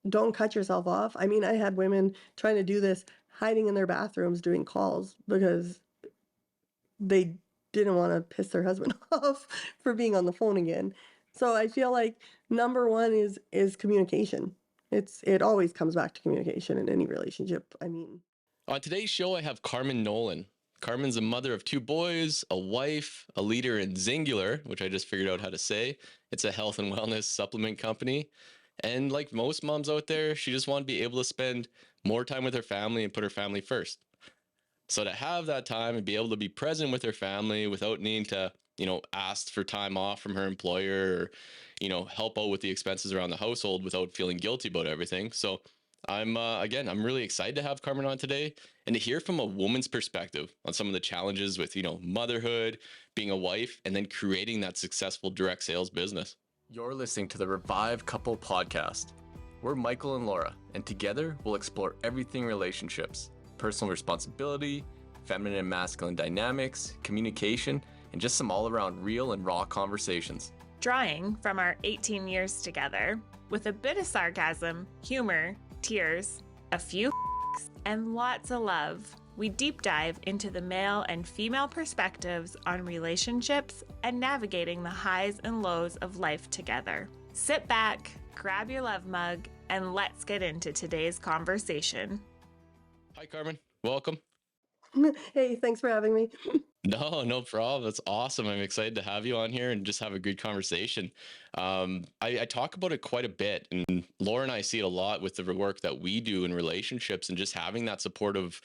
don't cut yourself off. I mean, I had women trying to do this hiding in their bathrooms doing calls because they didn't want to piss their husband off for being on the phone again. So I feel like number one is communication. It always comes back to communication in any relationship. I mean, On today's show, I have Carmen Nolin. Carmen's a mother of 2 boys, a wife, a leader in Zingular, which I just figured out how to say. It's a health and wellness supplement company. And like most moms out there, she just wanted to be able to spend more time with her family and put her family first. So to have that time and be able to be present with her family without needing to, ask for time off from her employer or, help out with the expenses around the household without feeling guilty about everything. So I'm really excited to have Carmen on today and to hear from a woman's perspective on some of the challenges with, motherhood, being a wife, and then creating that successful direct sales business. You're listening to the Revive Couple Podcast. We're Michael and Laura, and together we'll explore everything relationships, personal responsibility, feminine and masculine dynamics, communication, and just some all-around real and raw conversations. Drawing from our 18 years together, with a bit of sarcasm, humor, tears, a few and lots of love, we deep dive into the male and female perspectives on relationships and navigating the highs and lows of life together. Sit back, grab your love mug, and let's get into today's conversation. Hi, Carmen. Welcome. hey, thanks for having me. No problem. That's awesome. I'm excited to have you on here and just have a good conversation. I talk about it quite a bit, and Laura and I see it a lot with the work that we do in relationships and just having that supportive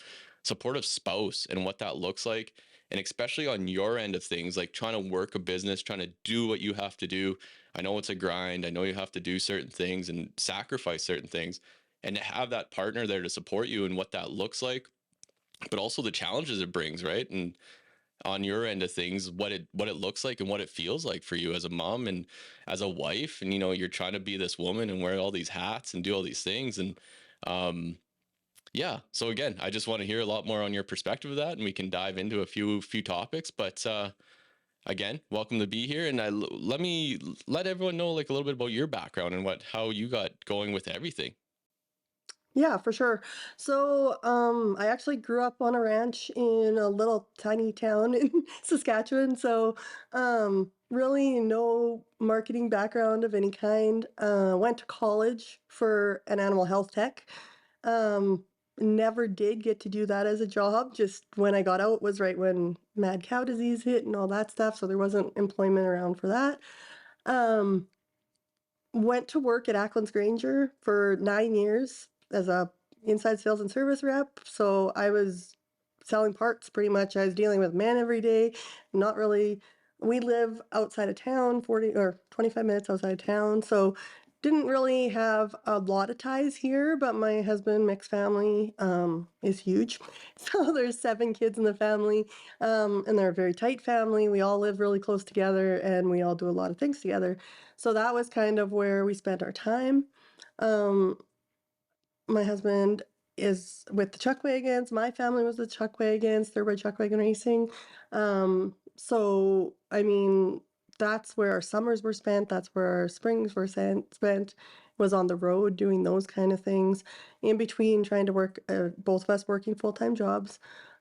spouse and what that looks like. And especially on your end of things, like trying to work a business, trying to do what you have to do. I know it's a grind. I know you have to do certain things and sacrifice certain things, and to have that partner there to support you and what that looks like, but also the challenges it brings, right? And on your end of things, what it looks like and what it feels like for you as a mom and as a wife. And, you're trying to be this woman and wear all these hats and do all these things. And, so again, I just want to hear a lot more on your perspective of that, and we can dive into a few topics, but, again, welcome to be here. And let everyone know like a little bit about your background and how you got going with everything. Yeah, for sure. So, I actually grew up on a ranch in a little tiny town in Saskatchewan. So, really no marketing background of any kind. Went to college for an animal health tech. Um, Never did get to do that as a job. Just when I got out was right when mad cow disease hit and all that stuff. So there wasn't employment around for that. Um, Went to work at Acklands Granger for 9 years as a inside sales and service rep. So I was selling parts pretty much. I was dealing with men every day. Not really. We live outside of town, 40 or 25 minutes outside of town. So didn't really have a lot of ties here, but my husband, mixed family, is huge. So there's 7 kids in the family, and they're a very tight family. We all live really close together, and we all do a lot of things together. So that was kind of where we spent our time. Um, my husband is with the Chuck Wagons. My family was the Chuck Wagons, Thoroughbred Chuck Wagon Racing. So, I mean, that's where our summers were spent. That's where our springs were spent, was on the road doing those kind of things. In between trying to work, both of us working full-time jobs.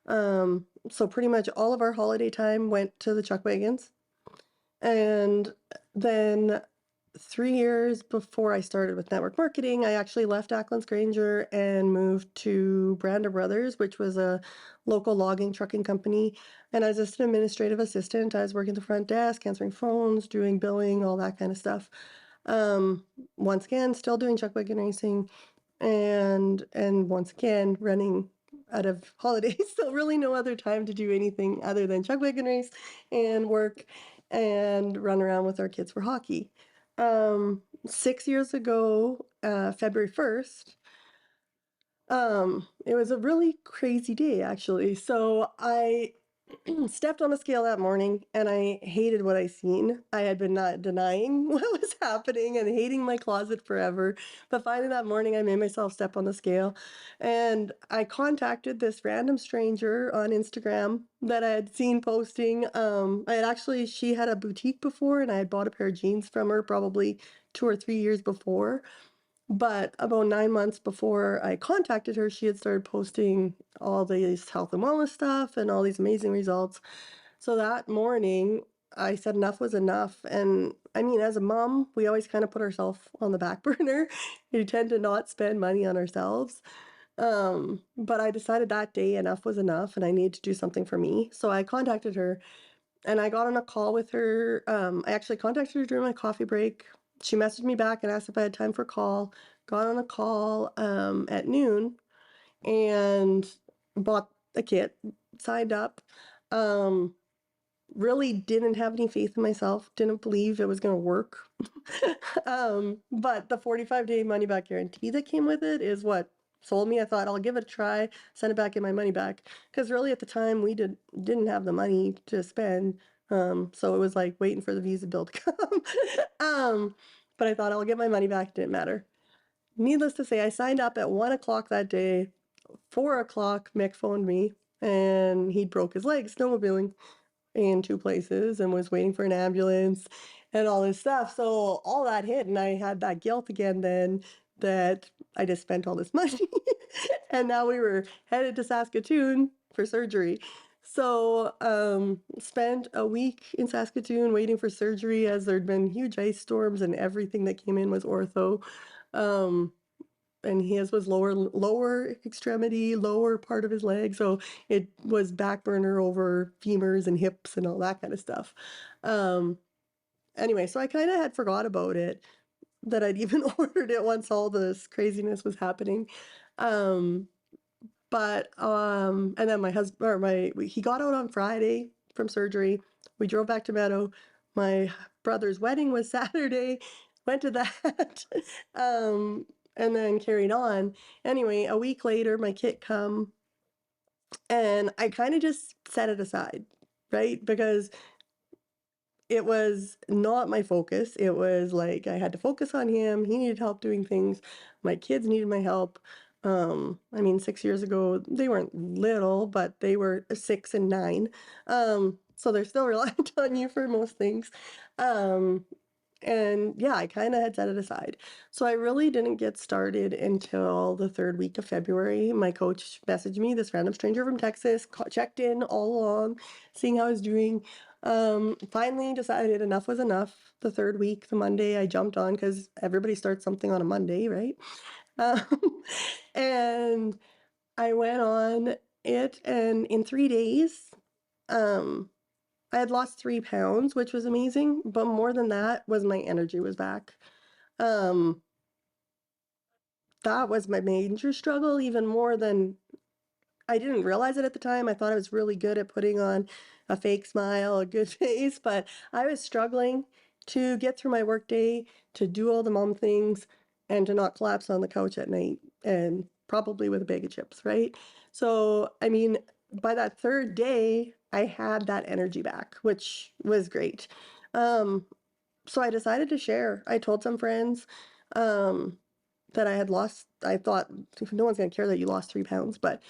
So pretty much all of our holiday time went to the Chuck Wagons. And then 3 years before I started with network marketing, I actually left Acklands Granger and moved to Brander Brothers, which was a local logging trucking company. And as an administrative assistant, I was working the front desk, answering phones, doing billing, all that kind of stuff. Once again, still doing Chuck Wagon Racing, and once again running out of holidays. So really no other time to do anything other than Chuck Wagon Race and work and run around with our kids for hockey. 6 years ago, February 1st, it was a really crazy day, actually. So I stepped on a scale that morning and I hated what I seen. I had been not denying what was happening and hating my closet forever. But finally that morning I made myself step on the scale, and I contacted this random stranger on Instagram that I had seen posting. She had a boutique before, and I had bought a pair of jeans from her probably 2 or 3 years before. But about 9 months before I contacted her, she had started posting all these health and wellness stuff and all these amazing results. So that morning, I said enough was enough. And I mean, as a mom, we always kind of put ourselves on the back burner. We tend to not spend money on ourselves. But I decided that day enough was enough and I needed to do something for me. So I contacted her and I got on a call with her. I actually contacted her during my coffee break. She messaged me back and asked if I had time for a call. Got on a call at noon and bought a kit, signed up. Um, really didn't have any faith in myself, didn't believe it was going to work. But the 45-day money back guarantee that came with it is what sold me. I thought I'll give it a try, send it back, get my money back. Because really at the time we didn't have the money to spend. So it was like waiting for the visa bill to come. But I thought I'll get my money back, didn't matter. Needless to say, I signed up at 1 o'clock that day. 4 o'clock, Mick phoned me and he broke his leg snowmobiling in 2 places and was waiting for an ambulance and all this stuff. So all that hit and I had that guilt again then that I just spent all this money. And now we were headed to Saskatoon for surgery. So spent a week in Saskatoon waiting for surgery as there'd been huge ice storms and everything that came in was ortho. Um, and his was lower extremity, lower part of his leg, so it was back burner over femurs and hips and all that kind of stuff. Um, anyway, so I kind of had forgot about it, that I'd even ordered it once all this craziness was happening. Um, and then my husband or he got out on Friday from surgery. We drove back to Meadow. My brother's wedding was Saturday. Went to that. um, and then carried on. Anyway, a week later, my kit come and I kind of just set it aside, right? Because it was not my focus. It was like I had to focus on him. He needed help doing things. My kids needed my help. I mean, 6 years ago, they weren't little, but they were 6 and 9. So they're still reliant on you for most things. Um, and yeah, I kind of had set it aside. So I really didn't get started until the third week of February. My coach messaged me, this random stranger from Texas, checked in all along, seeing how I was doing. Finally decided enough was enough. The third week, the Monday, I jumped on because everybody starts something on a Monday, right? Um, and I went on it, and in 3 days, um, I had lost 3 pounds, which was amazing, but more than that was my energy was back. Um, that was my major struggle, even more than I didn't realize it at the time. I thought I was really good at putting on a fake smile, a good face, but I was struggling to get through my workday, to do all the mom things, and to not collapse on the couch at night, and probably with a bag of chips, right? So, I mean, by that third day, I had that energy back, which was great. Um, so I decided to share. I told some friends um, that I had lost. I thought no one's going to care that you lost 3 pounds, but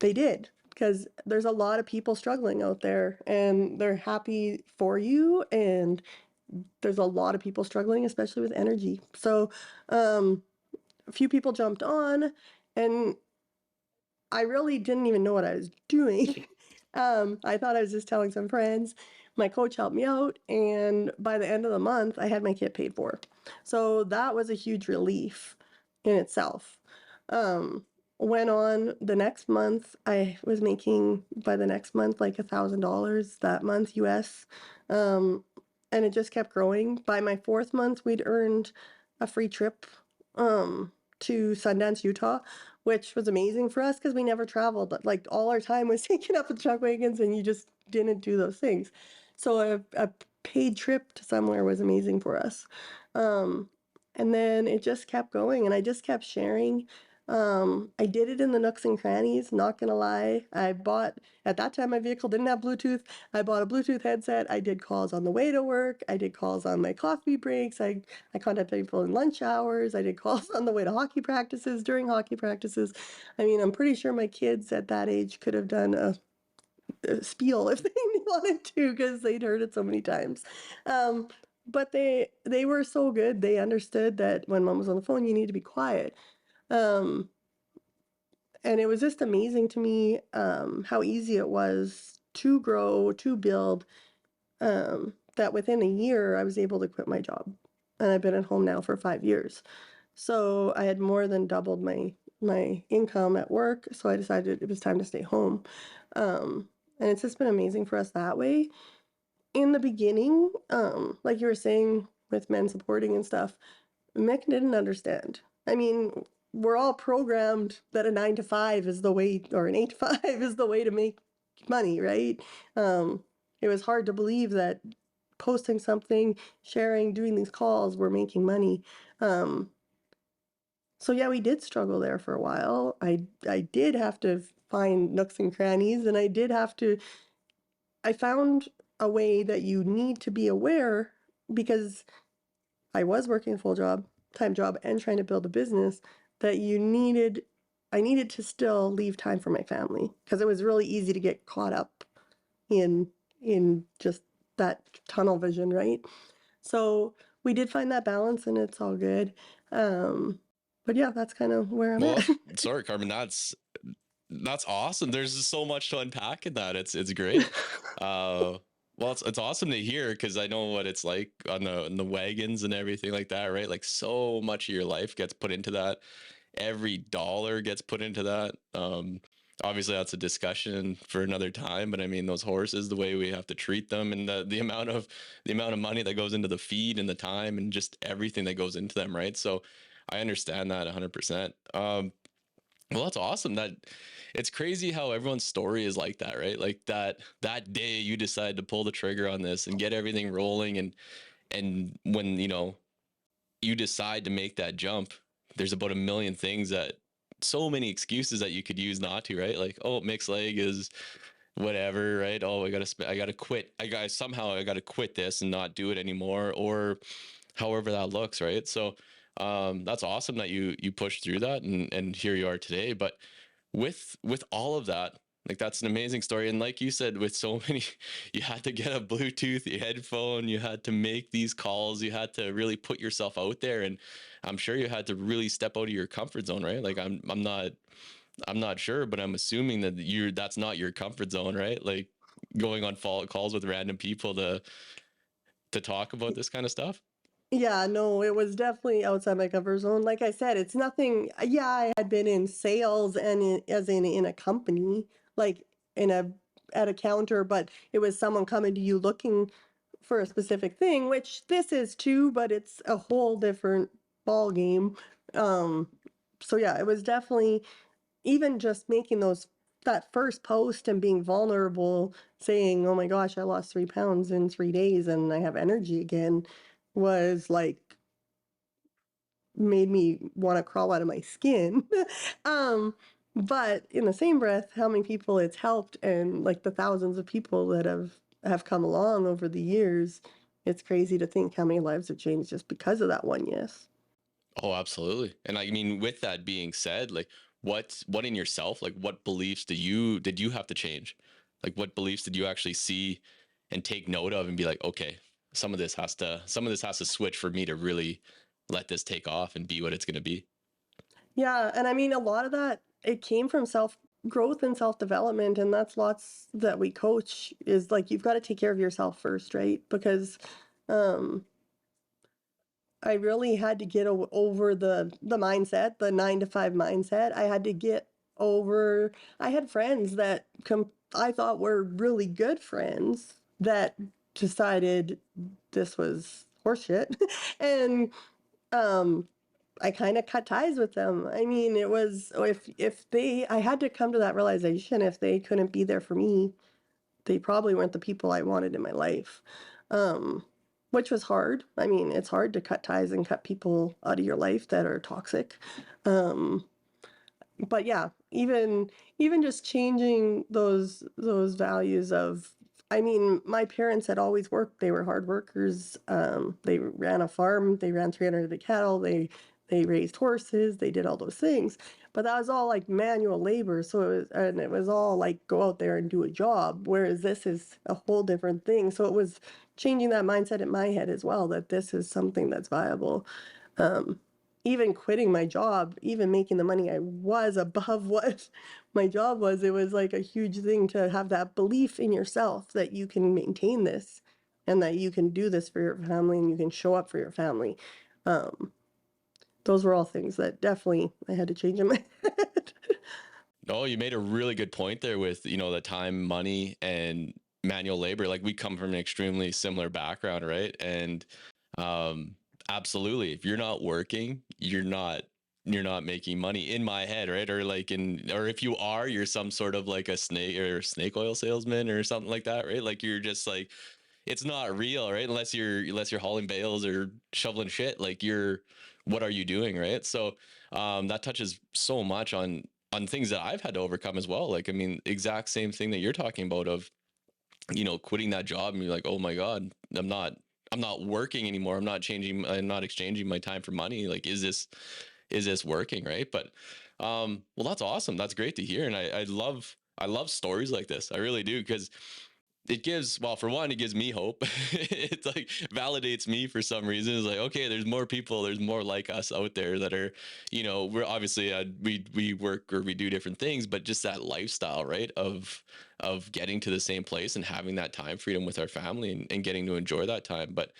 they did, because there's a lot of people struggling out there and they're happy for you. And there's a lot of people struggling, especially with energy. So a few people jumped on and I really didn't even know what I was doing. I thought I was just telling some friends. My coach helped me out, and by the end of the month, I had my kit paid for. So that was a huge relief in itself. Um, Went on the next month, I was making by the next month like $1,000 that month US. Um, and it just kept growing. By my fourth month, we'd earned a free trip to Sundance, Utah, which was amazing for us because we never traveled. Like all our time was taken up with chuck wagons and you just didn't do those things. So a paid trip to somewhere was amazing for us. Um, and then it just kept going and I just kept sharing. I did it in the nooks and crannies, not gonna lie. I bought, at that time my vehicle didn't have Bluetooth. I bought a Bluetooth headset. I did calls on the way to work. I did calls on my coffee breaks. I contacted people in lunch hours. I did calls on the way to hockey practices, during hockey practices. I mean, I'm pretty sure my kids at that age could have done a spiel if they wanted to because they'd heard it so many times. Um, but they were so good. They understood that when mom was on the phone, you need to be quiet. Um, and it was just amazing to me how easy it was to grow, to build, that within a year I was able to quit my job. And I've been at home now for 5 years. So I had more than doubled my income at work. So I decided it was time to stay home. And it's just been amazing for us that way. In the beginning, like you were saying with men supporting and stuff, Mick didn't understand. I mean, we're all programmed that a 9 to 5 is the way, or an 8 to 5 is the way to make money, right? It was hard to believe that posting something, sharing, doing these calls, we're making money. Um, so yeah, we did struggle there for a while. I did have to find nooks and crannies, and I found a way that you need to be aware because I was working a time job and trying to build a business that I needed to still leave time for my family because it was really easy to get caught up in just that tunnel vision, right? So we did find that balance and it's all good. Um, but yeah, that's kind of where I'm at. Well, sorry, Carmen, that's awesome. There's just so much to unpack in that. It's great. Well, it's awesome to hear because I know what it's like on the wagons and everything like that, right? Like so much of your life gets put into that. Every dollar gets put into that. Obviously that's a discussion for another time, but I mean those horses, the way we have to treat them, and the amount of money that goes into the feed and the time and just everything that goes into them, right? So I understand that 100%. Well, that's awesome. That it's crazy how everyone's story is like that, right? Like that day you decide to pull the trigger on this and get everything rolling, and when you decide to make that jump, there's about a million things that so many excuses that you could use not to, right? Like, oh, mixed leg is whatever, right? Oh, I gotta quit. I gotta quit this and not do it anymore, or however that looks, right? So that's awesome that you pushed through that, and here you are today. But with all of that, like that's an amazing story. And like you said, with so many, you had to get a Bluetooth headphone, you had to make these calls, you had to really put yourself out there, and I'm sure you had to really step out of your comfort zone, right? Like I'm not sure, but I'm assuming that that's not your comfort zone, right? Like going on calls with random people to talk about this kind of stuff. Yeah, no, it was definitely outside my comfort zone. Like I said, it's nothing. Yeah, I had been in sales and as in a company, like in a at a counter, but it was someone coming to you looking for a specific thing, which this is too, but it's a whole different ball game. Um, so yeah, it was definitely even just making that first post and being vulnerable, saying, "Oh my gosh, I lost 3 pounds in 3 days and I have energy again," was like made me want to crawl out of my skin. um, but in the same breath, how many people it's helped and like the thousands of people that have come along over the years, it's crazy to think how many lives have changed just because of that one yes. Oh, absolutely. And I mean, with that being said, like what in yourself, like what beliefs did you have to change? Like what beliefs did you actually see and take note of and be like, okay, some of this has to switch for me to really let this take off and be what it's going to be. Yeah, and I mean a lot of that it came from self growth and self development, and that's lots that we coach is like you've got to take care of yourself first, right? Because um I really had to get over the mindset, the 9 to 5 mindset. I had to get over. I had friends that I thought were really good friends that decided this was horseshit, and um, I kind of cut ties with them. I mean, it was if they I had to come to that realization if they couldn't be there for me, they probably weren't the people I wanted in my life. Um, which was hard. I mean, it's hard to cut ties and cut people out of your life that are toxic. Um, but yeah, even just changing those values of I mean, my parents had always worked. They were hard workers. They ran a farm. They ran 300 cattle. they raised horses, they did all those things. But that was all like manual labor. So it was all like go out there and do a job. Whereas this is a whole different thing. So it was changing that mindset in my head as well, that this is something that's viable. Even quitting my job, even making the money I was above what my job was, it was like a huge thing to have that belief in yourself that you can maintain this and that you can do this for your family and you can show up for your family. Those were all things that definitely I had to change in my head. Oh, you made a really good point there with, the time, money, and manual labor. Like we come from an extremely similar background, right? And um, absolutely, if you're not working, you're not making money in my head, right? Or if you are, you're some sort of like a snake oil salesman or something like that, right? Like you're just like, it's not real, right? Unless you're hauling bales or shoveling shit. Like what are you doing, right? So that touches so much on things that I've had to overcome as well. Like, I mean, exact same thing that you're talking about of, quitting that job and you're like, oh my God, I'm not working anymore. I'm not exchanging my time for money. Like, is this working? Right. But, well, that's awesome. That's great to hear. And I love stories like this. I really do. Cause well, for one, it gives me hope. It's like validates me for some reason. It's like, okay, there's more like us out there that are, we're obviously, we work or we do different things, but just that lifestyle, right? Of getting to the same place and having that time freedom with our family and getting to enjoy that time. But,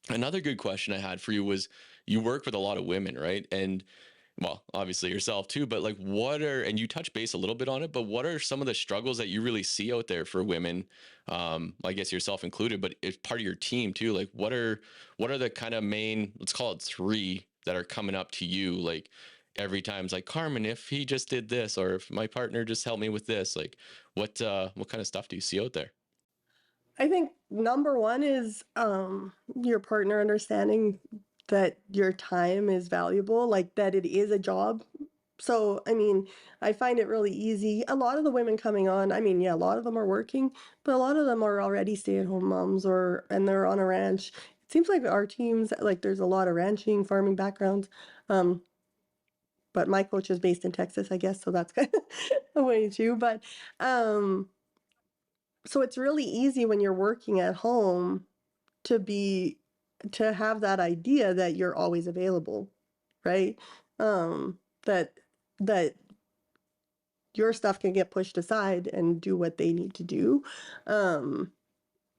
another good question I had for you was, you work with a lot of women, right? And well, obviously yourself too, but like and you touch base a little bit on it, but what are some of the struggles that you really see out there for women? I guess yourself included, but it's part of your team too. Like what are the kind of main, let's call it three, that are coming up to you? Like every time it's like, Carmen, if he just did this, or if my partner just helped me with this, like what kind of stuff do you see out there? I think number one is your partner understanding that your time is valuable, like that it is a job. So, I mean, I find it really easy. A lot of the women coming on, I mean, yeah, a lot of them are working, but a lot of them are already stay-at-home moms and they're on a ranch. It seems like our teams, like there's a lot of ranching, farming backgrounds. Um, but my coach is based in Texas, I guess, so that's kind of a way too. But um, so it's really easy when you're working at home to be to have that idea that you're always available, right? That that your stuff can get pushed aside and do what they need to do.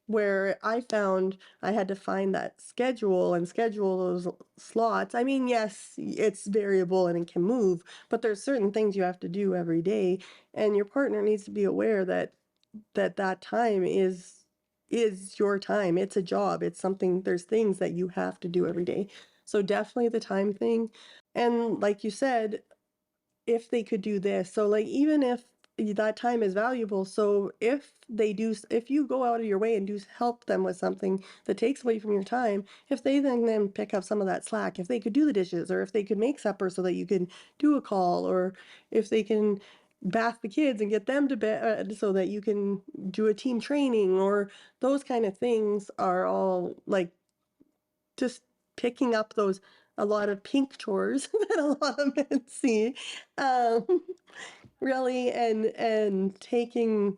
Where I found I had to find that schedule and schedule those slots. I mean, yes, it's variable and it can move, but there's certain things you have to do every day, and your partner needs to be aware that that time is your time. It's a job. It's something, there's things that you have to do every day. So definitely the time thing. And like you said, if they could do this. So like even if that time is valuable, so if you go out of your way and do help them with something that takes away from your time, if they then pick up some of that slack, if they could do the dishes or if they could make supper so that you can do a call, or if they can bath the kids and get them to bed so that you can do a team training, or those kind of things are all like just picking up those a lot of pink chores that a lot of men see, um, really, and taking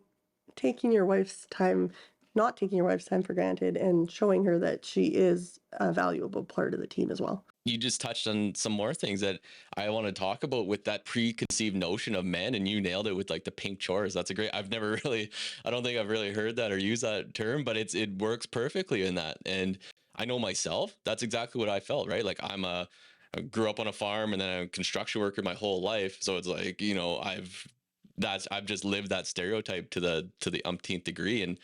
your wife's time, not taking your wife's time for granted, and showing her that she is a valuable part of the team as well. You just touched on some more things that I want to talk about with that preconceived notion of men, and you nailed it with like the pink chores. That's a great. I don't think I've really heard that or used that term, but it works perfectly in that. And I know myself, that's exactly what I felt, right? Like I grew up on a farm and then I'm a construction worker my whole life. So it's like, I've just lived that stereotype to the umpteenth degree. And,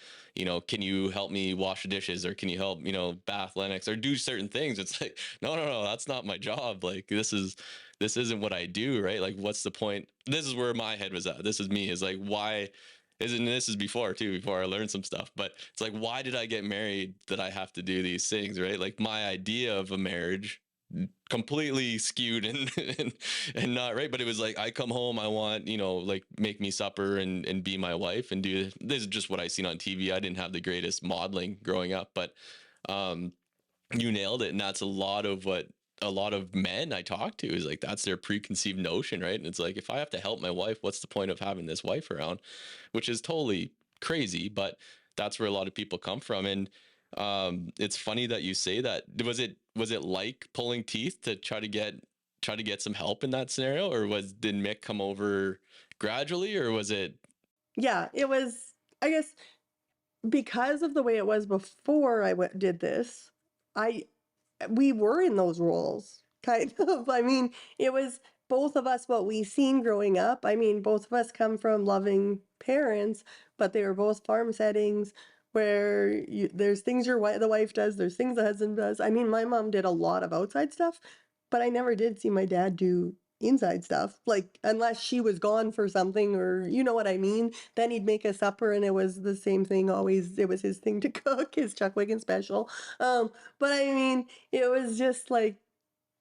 can you help me wash the dishes, or can you help, bath Lennox or do certain things? It's like, no, no, no, that's not my job. Like this isn't what I do. Right. Like, what's the point? This is where my head was at. This is me, is like, why isn't this is before I learned some stuff, but it's like, why did I get married that I have to do these things? Right. Like my idea of a marriage completely skewed and not right. But it was like, I come home, I want, like make me supper and be my wife and do this. Is just what I seen on TV. I didn't have the greatest modeling growing up, but you nailed it. And that's a lot of what a lot of men I talk to is like that's their preconceived notion, right? And it's like, if I have to help my wife, what's the point of having this wife around? Which is totally crazy, but that's where a lot of people come from. And it's funny that you say that. Was it like pulling teeth to try to get some help in that scenario, or did Mick come over gradually, or was it? Yeah, it was, I guess, because of the way it was before did this, I we were in those roles, kind of. I mean, it was both of us what we seen growing up. I mean, both of us come from loving parents, but they were both farm settings where there's things the wife does, there's things the husband does. I mean, my mom did a lot of outside stuff, but I never did see my dad do inside stuff, like unless she was gone for something, or you know what I mean. Then he'd make a supper and it was the same thing always. It was his thing to cook, his Chuck Wiggin special. But I mean, it was just like,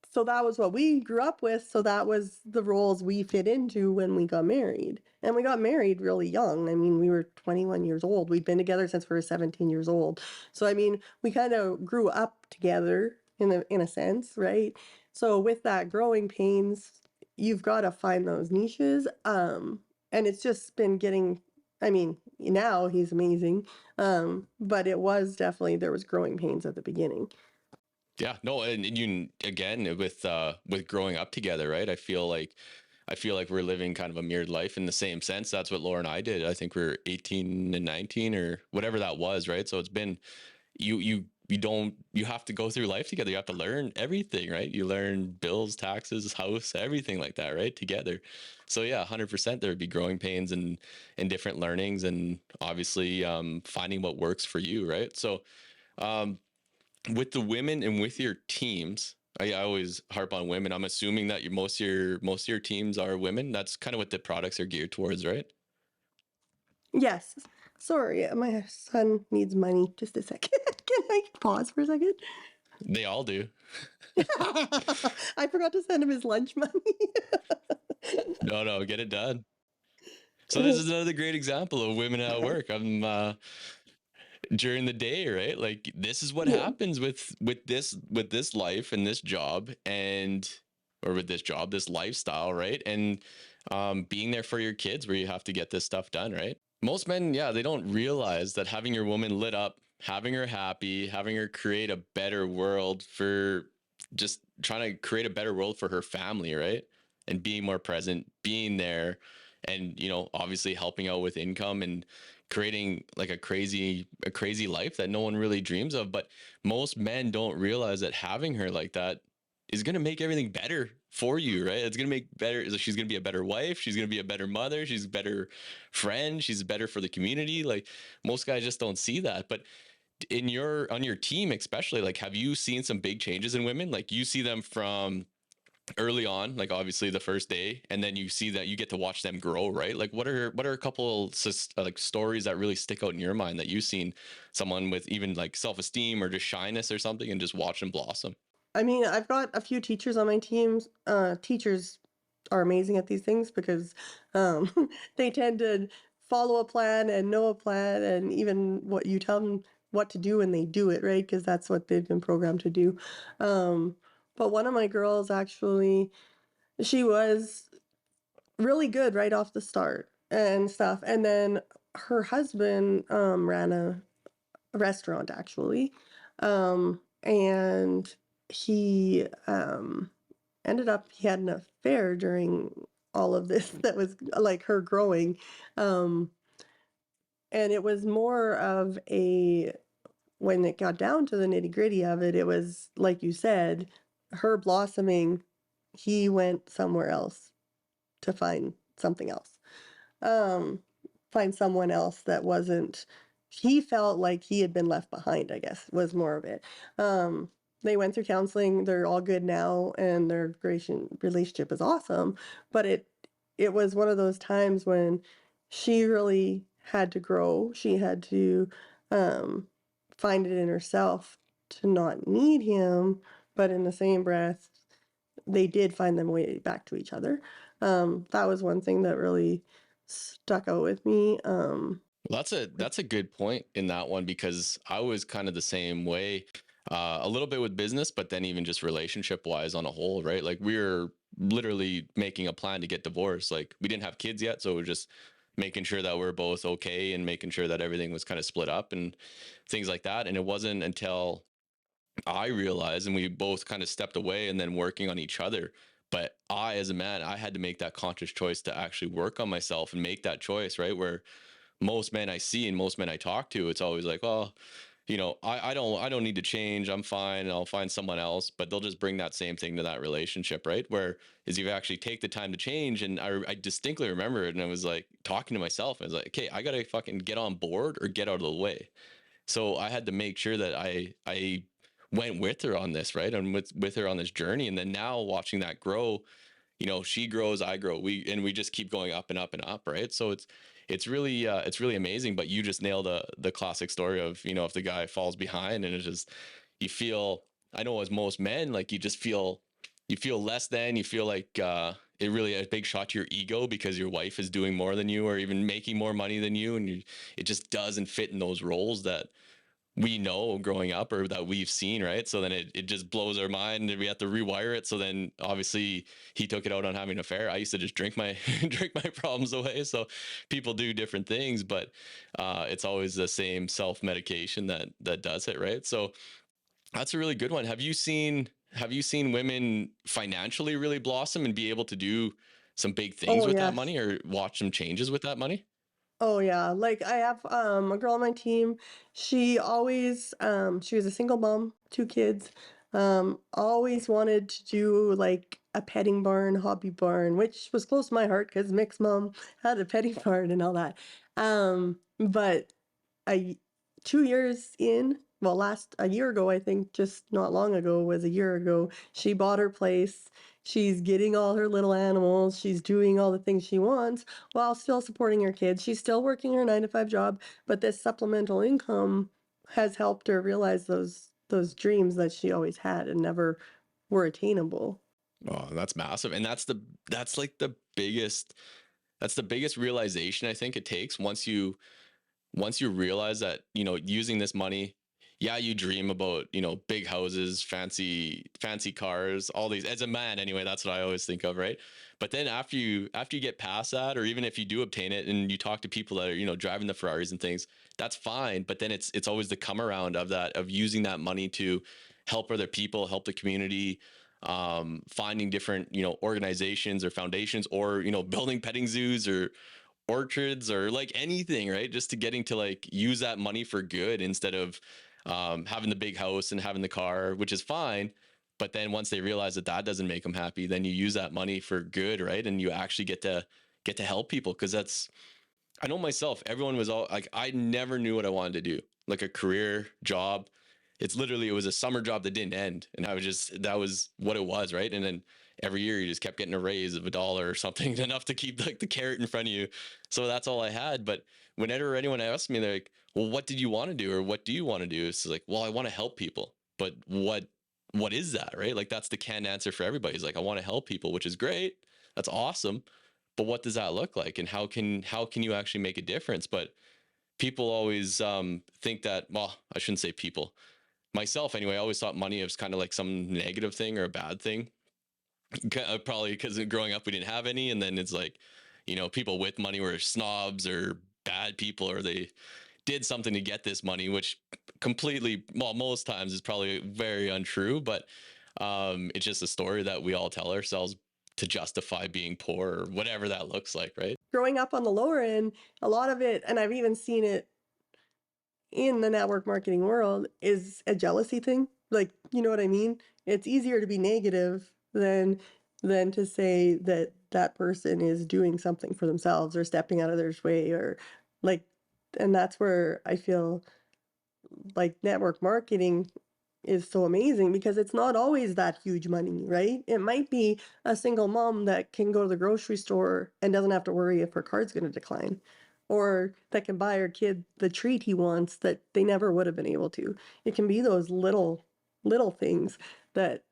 so that was what we grew up with. So that was the roles we fit into when we got married. And we got married really young. I mean, we were 21 years old. We'd been together since we were 17 years old. So I mean, we kind of grew up together in a sense, right? So with that growing pains, you've got to find those niches. And it's just been getting, I mean, now he's amazing. But it was definitely, there was growing pains at the beginning. Yeah, no, and you again with growing up together, right? I feel like we're living kind of a mirrored life in the same sense. That's what Laura and I did. I think we are 18 and 19 or whatever that was, right? So it's been you have to go through life together. You have to learn everything, right? You learn bills, taxes, house, everything like that, right? Together. So yeah, 100% there would be growing pains and different learnings, and obviously finding what works for you, right? So um with the women and with your teams, I always harp on women. I'm assuming that most of your teams are women. That's kind of what the products are geared towards, right? Yes. Sorry, my son needs money. Just a second. Can I pause for a second? They all do. I forgot to send him his lunch money. No, no, get it done. So this is another great example of women at work. I'm during the day, right? Like this is what Yeah. happens with this life and this job, and or with this job, this lifestyle, right? And being there for your kids, where you have to get this stuff done, right? Most men, yeah, they don't realize that having your woman lit up, having her happy, having her create a better world for, just trying to create a better world for her family, right? And being more present, being there, and obviously helping out with income and creating like a crazy life that no one really dreams of. But most men don't realize that having her like that is going to make everything better for you, right? It's going to make better. She's going to be a better wife. She's going to be a better mother. She's a better friend. She's better for the community. Like most guys just don't see that. But on your team, especially, like, have you seen some big changes in women? Like you see them from early on, like obviously the first day, and then you see that you get to watch them grow, right? Like what are a couple like stories that really stick out in your mind that you've seen someone with even like self-esteem or just shyness or something, and just watch them blossom? I mean, I've got a few teachers on my teams. Teachers are amazing at these things because um, they tend to follow a plan and know a plan, and even what you tell them what to do and they do it, right? Because that's what they've been programmed to do. Um, but one of my girls actually, she was really good right off the start and stuff. And then her husband ran a restaurant actually. And he ended up, he had an affair during all of this that was like her growing. Um, and it was more of a, when it got down to the nitty gritty of it, it was like you said, her blossoming, he went somewhere else to find something else. Um, find someone else that wasn't, he felt like he had been left behind, I guess, was more of it. They went through counseling, they're all good now, and their relationship is awesome. But it was one of those times when she really had to grow. She had to um, find it in herself to not need him, but in the same breath, they did find them way back to each other. That was one thing that really stuck out with me. That's a good point in that one, because I was kind of the same way. a little bit with business, but then even just relationship wise on a whole, right? Like we were literally making a plan to get divorced. Like we didn't have kids yet, so we're just making sure that we're both okay and making sure that everything was kind of split up and things like that. And it wasn't until I realized and we both kind of stepped away and then working on each other. But I, as a man, I had to make that conscious choice to actually work on myself and make that choice, right? Where most men I see and most men I talk to, it's always like, oh, I don't need to change. I'm fine. I'll find someone else. But they'll just bring that same thing to that relationship, right? Where is you actually take the time to change. And I distinctly remember it. And I was like talking to myself. I was like, okay, I gotta fucking get on board or get out of the way. So I had to make sure that I went with her on this, right? And with her on this journey. And then now watching that grow, she grows, I grow, we just keep going up and up and up, right? So it's really amazing. But you just nailed the classic story of, if the guy falls behind and it's just, you feel, I know as most men, like you feel less than, you feel like it really a big shot to your ego because your wife is doing more than you or even making more money than you, and it just doesn't fit in those roles that we know growing up or that we've seen, right? So then it just blows our mind and we have to rewire it. So then obviously he took it out on having an affair. I used to just drink my drink my problems away. So people do different things, but it's always the same self-medication that does it, right? So that's a really good one. Have you seen women financially really blossom and be able to do some big things Oh, with that yes. money or watch some changes with that money? Oh yeah, like I have a girl on my team. She was a single mom, two kids. Always wanted to do like a petting barn, hobby barn, which was close to my heart because mixed mom had a petting barn and all that. But I 2 years in, well, last a year ago, I think, just not long ago was a year ago, she bought her place. She's getting all her little animals. She's doing all the things she wants while still supporting her kids. She's still working her 9 to 5 job, but this supplemental income has helped her realize those dreams that she always had and never were attainable. Oh, that's massive. And that's like the biggest realization I think it takes once you realize that, using this money, yeah, you dream about, big houses, fancy cars, all these, as a man anyway, that's what I always think of, right? But then after you get past that, or even if you do obtain it and you talk to people that are, driving the Ferraris and things, that's fine. But then it's always the come around of that, of using that money to help other people, help the community, finding different, organizations or foundations, or, building petting zoos or orchards or like anything, right? Just to getting to like use that money for good instead of having the big house and having the car, which is fine. But then once they realize that that doesn't make them happy, then you use that money for good, right? And you actually get to help people because that's, I know myself, everyone was all like, I never knew what I wanted to do, like a career job. It was a summer job that didn't end. And that was what it was. Right. And then every year you just kept getting a raise of $1 or something enough to keep like the carrot in front of you. So that's all I had. But whenever anyone asked me, they're like, well, what did you want to do? Or what do you want to do? It's like, well, I want to help people, but what is that? Right. Like that's the canned answer for everybody. It's like, I want to help people, which is great. That's awesome. But what does that look like? And how can you actually make a difference? But people always think that, well, I shouldn't say people, myself anyway, I always thought money was kind of like some negative thing or a bad thing. Probably because growing up we didn't have any, and then it's like, people with money were snobs or bad people, or they did something to get this money, which completely, well, most times is probably very untrue. But it's just a story that we all tell ourselves to justify being poor or whatever that looks like, right? Growing up on the lower end, a lot of it, and I've even seen it in the network marketing world, is a jealousy thing. Like, you know what I mean? It's easier to be negative than to say that that person is doing something for themselves or stepping out of their way or like, and that's where I feel like network marketing is so amazing because it's not always that huge money, right? It might be a single mom that can go to the grocery store and doesn't have to worry if her card's going to decline, or that can buy her kid the treat he wants that they never would have been able to. It can be those little things that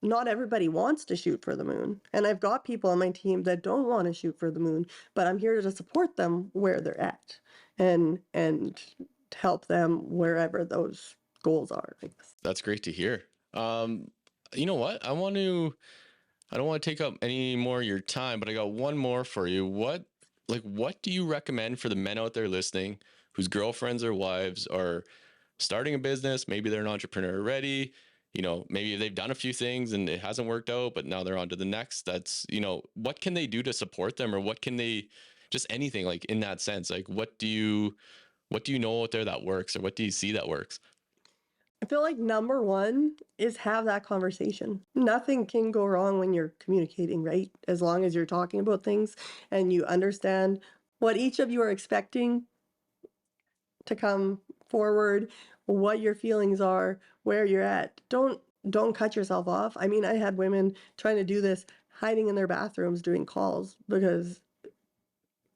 not everybody wants to shoot for the moon. And I've got people on my team that don't want to shoot for the moon, but I'm here to support them where they're at and to help them wherever those goals are, I guess. That's great to hear. You know what? I don't want to take up any more of your time, but I got one more for you. What do you recommend for the men out there listening whose girlfriends or wives are starting a business? Maybe they're an entrepreneur already. Maybe they've done a few things and it hasn't worked out, but now they're on to the next. What can they do to support them, or what can they, just anything like in that sense? Like, what do you know out there that works, or what do you see that works? I feel like number one is have that conversation. Nothing can go wrong when you're communicating, right? As long as you're talking about things and you understand what each of you are expecting to come forward, what your feelings are, where you're at. Don't cut yourself off. I mean, I had women trying to do this hiding in their bathrooms doing calls because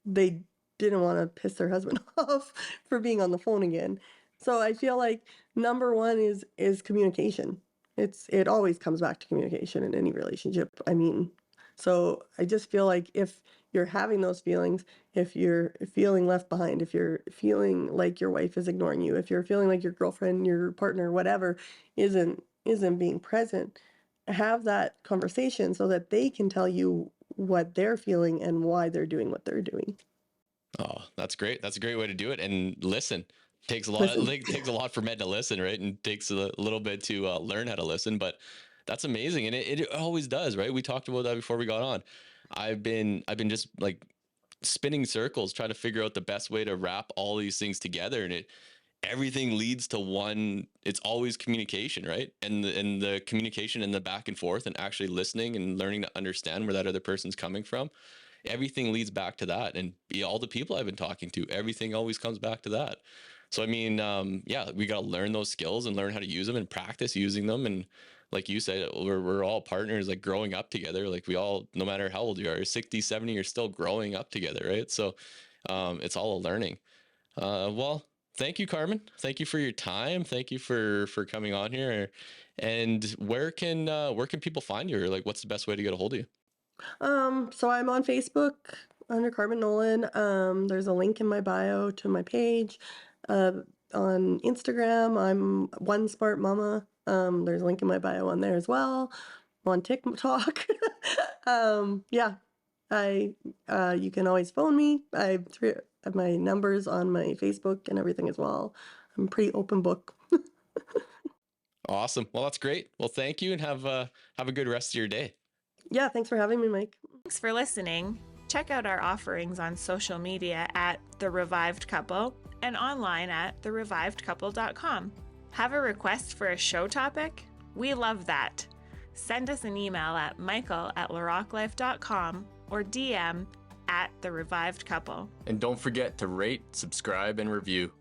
they didn't want to piss their husband off for being on the phone again. So I feel like number one is communication. It always comes back to communication in any relationship. I mean, so I just feel like if you're having those feelings, if you're feeling left behind, if you're feeling like your wife is ignoring you, if you're feeling like your girlfriend, your partner, whatever, isn't being present, have that conversation so that they can tell you what they're feeling and why they're doing what they're doing. Oh, that's great. That's a great way to do it. And listen, takes a lot. Listen. It takes a lot for men to listen, right? And takes a little bit to learn how to listen. But that's amazing, and it always does, right? We talked about that before we got on. I've been just like spinning circles trying to figure out the best way to wrap all these things together, and everything leads to one. It's always communication, right? And the communication and the back and forth and actually listening and learning to understand where that other person's coming from. Everything leads back to that. And all the people I've been talking to, everything always comes back to that. So, I mean, yeah, we got to learn those skills and learn how to use them and practice using them. And like you said, we're all partners, like growing up together. Like we all, no matter how old you are, 60, 70, you're still growing up together, right? So it's all a learning. Well, thank you, Carmen. Thank you for your time. Thank you for coming on here. And where can people find you? Or like, what's the best way to get a hold of you? So I'm on Facebook under Carmen Nolin. There's a link in my bio to my page. On Instagram, I'm One Smart Mama. There's a link in my bio on there as well. I'm on TikTok. Yeah, you can always phone me. I have my numbers on my Facebook and everything as well. I'm a pretty open book. Awesome. Well, that's great. Well, thank you, and have a good rest of your day. Yeah, thanks for having me, Mike. Thanks for listening. Check out our offerings on social media at The Revived Couple and online at therevivedcouple.com. Have a request for a show topic? We love that. Send us an email at michael@larocklife.com or DM at The Revived Couple. And don't forget to rate, subscribe, and review.